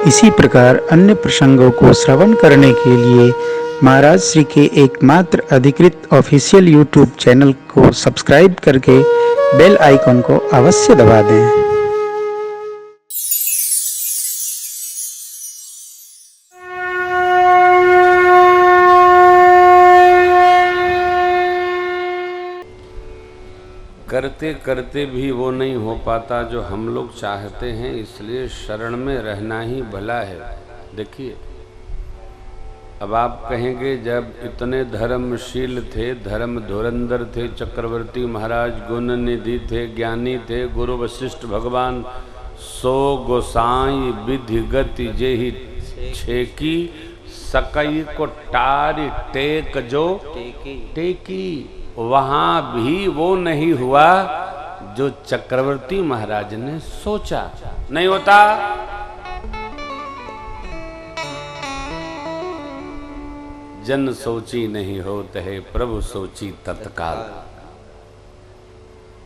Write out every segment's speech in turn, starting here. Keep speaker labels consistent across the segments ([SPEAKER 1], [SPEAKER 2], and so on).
[SPEAKER 1] इसी प्रकार अन्य प्रसंगों को श्रवण करने के लिए महाराज श्री के एकमात्र अधिकृत ऑफिशियल यूट्यूब चैनल को सब्सक्राइब करके बेल आइकन को अवश्य दबा दें।
[SPEAKER 2] करते करते भी वो नहीं हो पाता जो हम लोग चाहते हैं, इसलिए शरण में रहना ही भला है। देखिए, अब आप कहेंगे जब इतने धर्मशील थे, धर्म धुरंधर थे, चक्रवर्ती महाराज गुण निधि थे, ज्ञानी थे, गुरु वशिष्ठ भगवान सो गोसाई विधि गति जेहि छेकी सकई को टारी टेक जो टेकी, वहां भी वो नहीं हुआ जो चक्रवर्ती महाराज ने सोचा। नहीं होता। जन सोची नहीं होत है, प्रभु सोची तत्काल।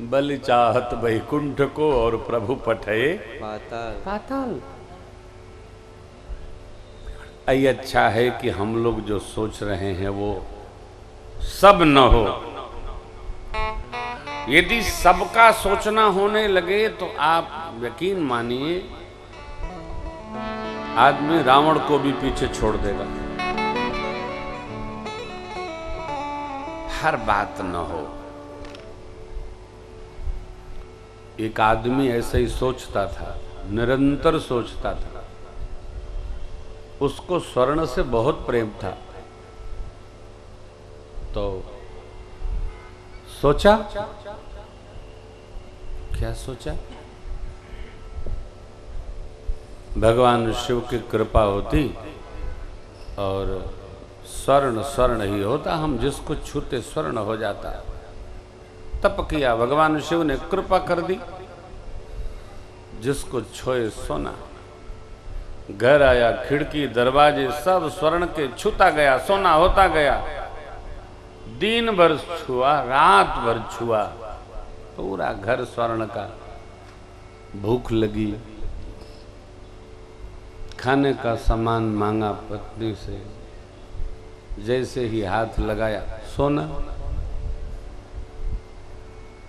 [SPEAKER 2] बलि चाहत वैकुंठ को और प्रभु पठे पाताल। ये अच्छा है कि हम लोग जो सोच रहे हैं वो सब न हो। यदि सबका सोचना होने लगे तो आप यकीन मानिए आदमी रावण को भी पीछे छोड़ देगा। हर बात न हो। एक आदमी ऐसे ही सोचता था, निरंतर सोचता था। उसको स्वर्ण से बहुत प्रेम था, तो सोचा, क्या सोचा? भगवान शिव की कृपा होती और स्वर्ण स्वर्ण ही होता, हम जिसको छूते स्वर्ण हो जाता। तप किया, भगवान शिव ने कृपा कर दी, जिसको छोए सोना। घर आया, खिड़की दरवाजे सब स्वर्ण के छूता गया, सोना होता गया। दिन भर छुआ, रात भर छुआ, पूरा घर स्वर्ण का। भूख लगी, खाने का सामान मांगा पत्नी से, जैसे ही हाथ लगाया सोना।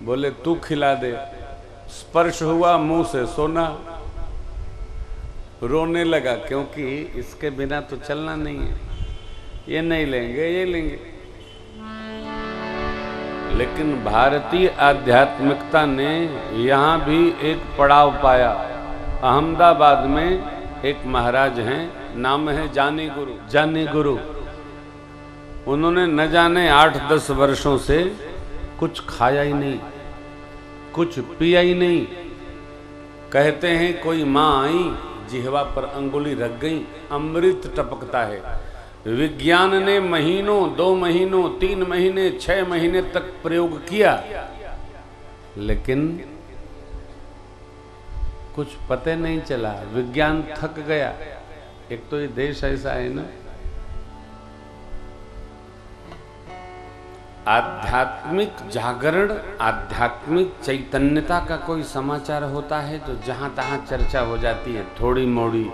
[SPEAKER 2] बोले तू खिला दे, स्पर्श हुआ मुंह से सोना। रोने लगा, क्योंकि इसके बिना तो चलना नहीं है। ये नहीं लेंगे, ये लेंगे। लेकिन भारतीय आध्यात्मिकता ने यहाँ भी एक पड़ाव पाया। अहमदाबाद में एक महाराज हैं, नाम है जानी गुरु। जानी गुरु, उन्होंने न जाने 8-10 वर्षों से कुछ खाया ही नहीं, कुछ पिया ही नहीं। कहते हैं कोई माँ आई, जिह्वा पर अंगुली रख गई, अमृत टपकता है। विज्ञान ने महीनों, 2 महीनों, 3 महीने, 6 महीने तक प्रयोग किया, लेकिन कुछ पता नहीं चला। विज्ञान थक गया। एक तो ये देश ऐसा है ना, आध्यात्मिक जागरण, आध्यात्मिक चैतन्यता का कोई समाचार होता है तो जहां तहां चर्चा हो जाती है, थोड़ी मोड़ी।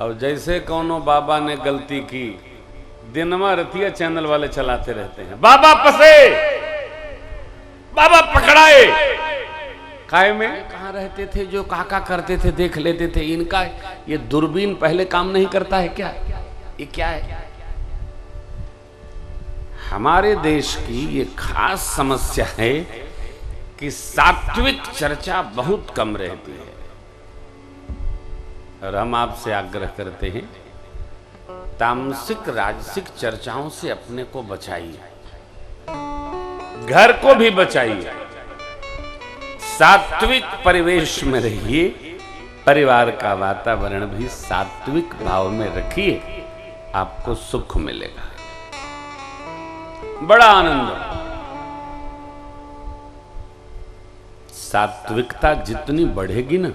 [SPEAKER 2] और जैसे कौनो बाबा ने गलती की, दिनमा रतिया चैनल वाले चलाते रहते हैं, बाबा फंसे, बाबा पकड़ाए। काय में कहाँ रहते थे जो काका करते थे, देख लेते थे। इनका ये दूरबीन पहले काम नहीं करता है क्या? ये क्या है? हमारे देश की ये खास समस्या है कि सात्विक चर्चा बहुत कम रहती है। और हम आपसे आग्रह करते हैं, तामसिक राजसिक चर्चाओं से अपने को बचाइए, घर को भी बचाइए, सात्विक परिवेश में रहिए, परिवार का वातावरण भी सात्विक भाव में रखिए, आपको सुख मिलेगा, बड़ा आनंद। सात्विकता जितनी बढ़ेगी ना,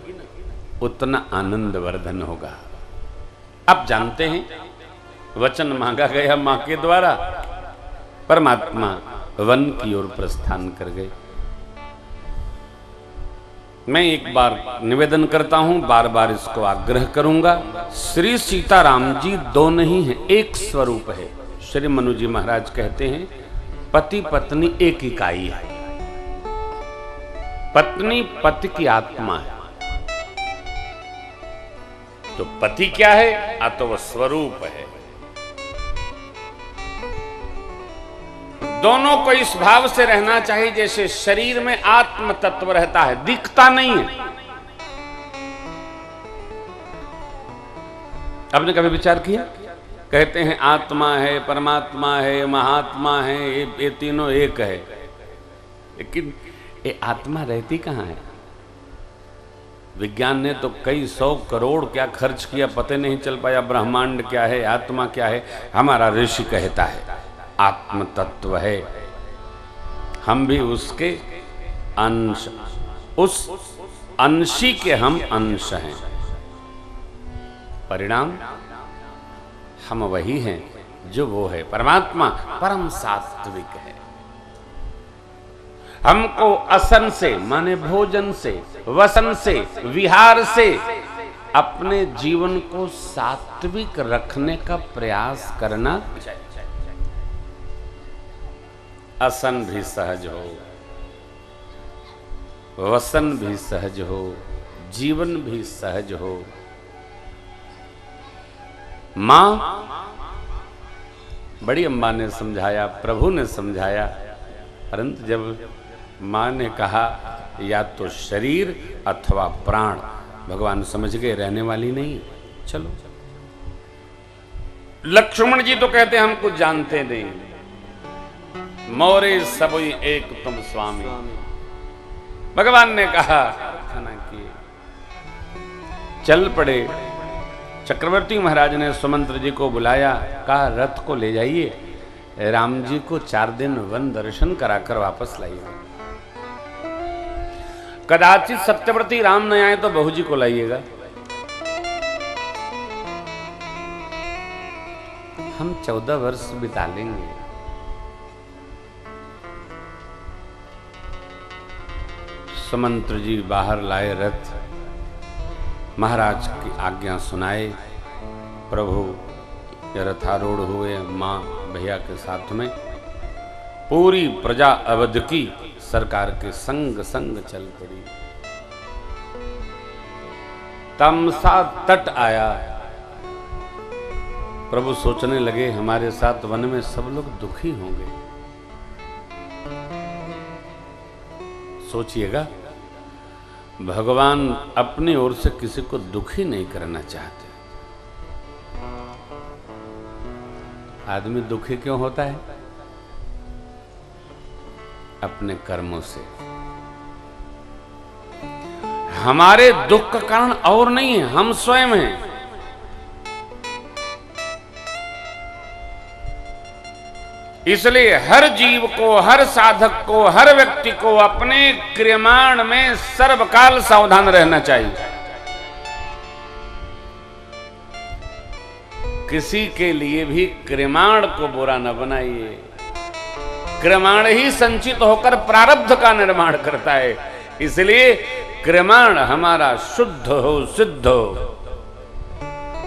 [SPEAKER 2] उतना आनंद वर्धन होगा। आप जानते हैं, वचन मांगा गया मां के द्वारा, परमात्मा वन की ओर प्रस्थान कर गए। मैं एक बार निवेदन करता हूं, बार बार इसको आग्रह करूंगा। श्री सीताराम जी दो नहीं हैं, एक स्वरूप है। श्री मनु जी महाराज कहते हैं पति पत्नी एक इकाई है। पत्नी पति की आत्मा है। तो पति क्या है? तो वह स्वरूप है। दोनों को इस भाव से रहना चाहिए जैसे शरीर में आत्म तत्व रहता है, दिखता नहीं है। आपने कभी विचार किया? कहते हैं आत्मा है, परमात्मा है, महात्मा है, ये तीनों एक है, लेकिन ये आत्मा रहती कहां है? विज्ञान ने तो कई 100 करोड़ क्या खर्च किया, पता नहीं चल पाया ब्रह्मांड क्या है, आत्मा क्या है। हमारा ऋषि कहता है आत्म तत्व है, हम भी उसके अंश, उस अंशी के हम अंश हैं। परिणाम हम वही हैं जो वो है। परमात्मा परम सात्विक है। हमको असन से माने भोजन से, वसन से, विहार से अपने जीवन को सात्विक रखने का प्रयास करना चाहिए। असन भी सहज हो, वसन भी सहज हो, जीवन भी सहज हो। मां बड़ी अम्बा ने समझाया, प्रभु ने समझाया, परंतु जब मां ने कहा या तो शरीर अथवा प्राण, भगवान समझ गए रहने वाली नहीं, चलो। लक्ष्मण जी तो कहते हम कुछ जानते नहीं, मोरे सबई एक तुम स्वामी। भगवान ने कहा कि चल पड़े। चक्रवर्ती महाराज ने सुमंत्र जी को बुलाया, कहा रथ को ले जाइए, राम जी को 4 दिन वन दर्शन कराकर वापस लाइएगा। कदाचित सत्यव्रती राम न आए तो बहू जी को लाइएगा। हम 14 वर्ष बिता लेंगे। सुमंत्र जी बाहर लाए रथ, महाराज की आज्ञा सुनाए, प्रभु रथारूढ़ हुए, मां भैया के साथ में। पूरी प्रजा अवध की सरकार के संग संग चल पड़ी। तमसा तट आया। प्रभु सोचने लगे हमारे साथ वन में सब लोग दुखी होंगे। सोचिएगा, भगवान अपनी ओर से किसी को दुखी नहीं करना चाहते। आदमी दुखी क्यों होता है? अपने कर्मों से। हमारे दुख का कारण और नहीं है, हम स्वयं हैं। इसलिए हर जीव को, हर साधक को, हर व्यक्ति को अपने क्रियमाण में सर्वकाल सावधान रहना चाहिए। किसी के लिए भी क्रियमाण को बुरा न बनाइए। क्रियमाण ही संचित होकर प्रारब्ध का निर्माण करता है। इसलिए क्रियमाण हमारा शुद्ध हो, सिद्ध हो,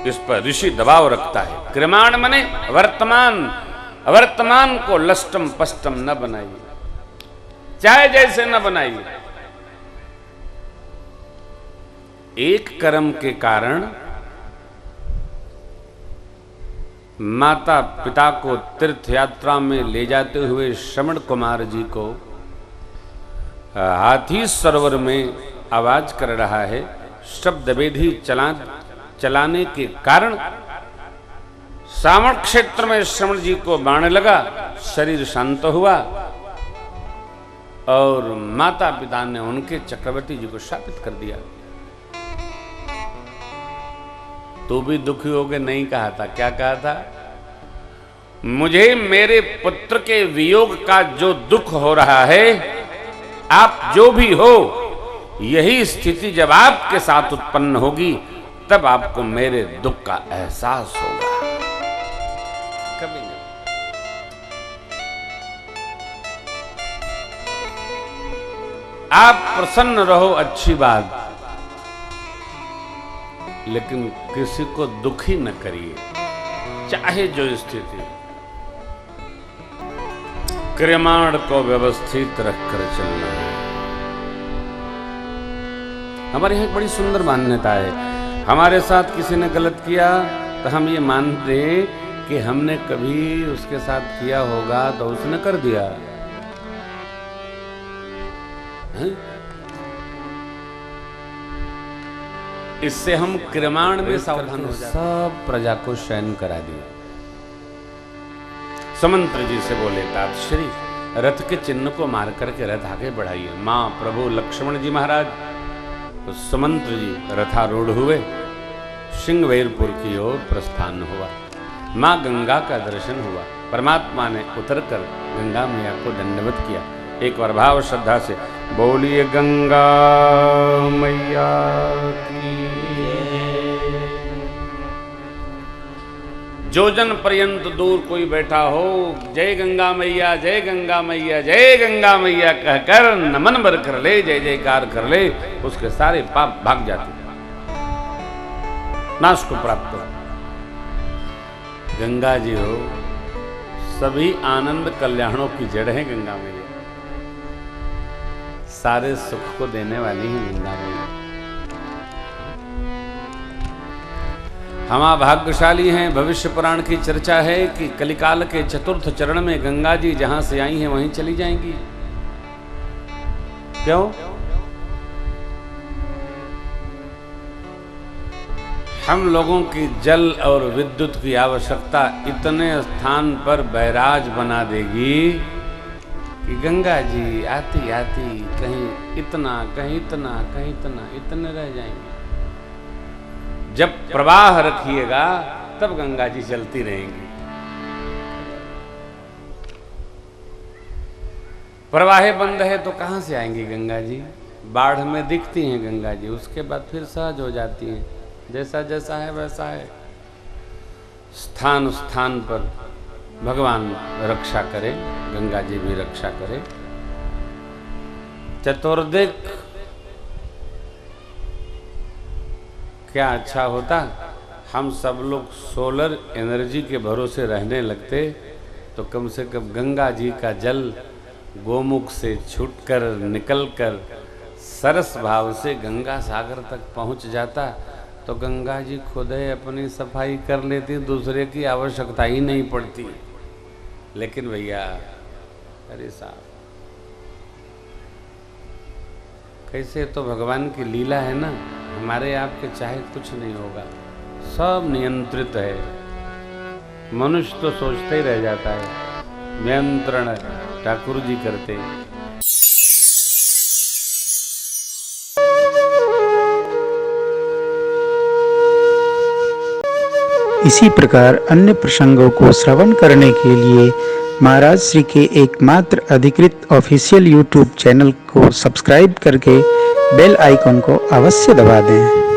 [SPEAKER 2] इस पर ऋषि दबाव रखता है। क्रियमाण माने वर्तमान, वर्तमान को लष्टम पष्टम न बनाइए, चाहे जैसे न बनाइए। एक कर्म के कारण माता पिता को तीर्थ यात्रा में ले जाते हुए श्रवण कुमार जी को हाथी सरोवर में आवाज कर रहा है। शब्द वेदी चलाने के कारण श्रावण क्षेत्र में श्रवण जी को बाण लगा, शरीर शांत हुआ और माता पिता ने उनके चक्रवर्ती जी को शापित कर दिया। तो भी दुखी हो गए? नहीं कहा था। क्या कहा था? मुझे मेरे पुत्र के वियोग का जो दुख हो रहा है, आप जो भी हो, यही स्थिति जब आपके साथ उत्पन्न होगी तब आपको मेरे दुख का एहसास होगा। कभी नहीं। आप प्रसन्न रहो, अच्छी बात, लेकिन किसी को दुखी न करिए, चाहे जो स्थिति। क्रियमाण को व्यवस्थित रखकर चलना है। हमारे यहाँ एक बड़ी सुंदर मान्यता है, हमारे साथ किसी ने गलत किया तो हम ये मानते कि हमने कभी उसके साथ किया होगा तो उसने कर दिया है? इससे हम क्रियमाण में सावधान हो जाते। सब प्रजा को शयन करा दिया। समंत्र जी से बोले तात श्री रथ के चिन्ह को मार करके रथ आगे बढ़ाइए। मां प्रभु लक्ष्मण जी महाराज तो सुमंत्र जी रथारूढ़ हुए, सिंहवेरपुर की ओर प्रस्थान हुआ। मां गंगा का दर्शन हुआ। परमात्मा ने उतरकर गंगा मैया को दंडवत किया। एक बार भाव श्रद्धा से बोलिए गंगा मैया की। जो जन पर्यंत दूर कोई बैठा हो, जय गंगा मैया, जय गंगा मैया, जय गंगा मैया कहकर नमन बर कर ले, जय जयकार कर ले, उसके सारे पाप भाग जाते, नाश को प्राप्त हो। गंगा जी हो, सभी आनंद कल्याणों की जड़ है गंगा मैया, सारे सुख को देने वाली है गंगा मैया। हम भाग्यशाली हैं। भविष्य पुराण की चर्चा है कि कलिकाल के चतुर्थ चरण में गंगा जी जहां से आई हैं वहीं चली जाएंगी। क्यों? हम लोगों की जल और विद्युत की आवश्यकता इतने स्थान पर बैराज बना देगी कि गंगा जी आती आती कहीं इतना, कहीं इतना, कहीं इतना, इतने रह जाएंगे। जब प्रवाह रखिएगा तब गंगा जी चलती रहेंगी। प्रवाह बंद है तो कहां से आएंगी गंगा जी? बाढ़ में दिखती हैं गंगा जी, उसके बाद फिर सहज हो जाती हैं। जैसा जैसा है वैसा है। स्थान स्थान पर भगवान रक्षा करे, गंगा जी भी रक्षा करे। चतुर्दिक क्या अच्छा होता हम सब लोग सोलर एनर्जी के भरोसे रहने लगते तो कम से कम गंगा जी का जल गोमुख से छूटकर निकलकर सरस भाव से गंगा सागर तक पहुंच जाता तो गंगा जी खुद ही अपनी सफाई कर लेती, दूसरे की आवश्यकता ही नहीं पड़ती। लेकिन भैया अरे साहब, कैसे तो भगवान की लीला है ना, हमारे आपके चाहे कुछ नहीं होगा, सब नियंत्रित है। मनुष्य तो सोचते ही रह जाता है, नियंत्रण ठाकुर जी करते।
[SPEAKER 1] इसी प्रकार अन्य प्रसंगों को श्रवण करने के लिए महाराज श्री के एकमात्र अधिकृत ऑफिशियल यूट्यूब चैनल को सब्सक्राइब करके बेल आइकन को अवश्य दबा दें।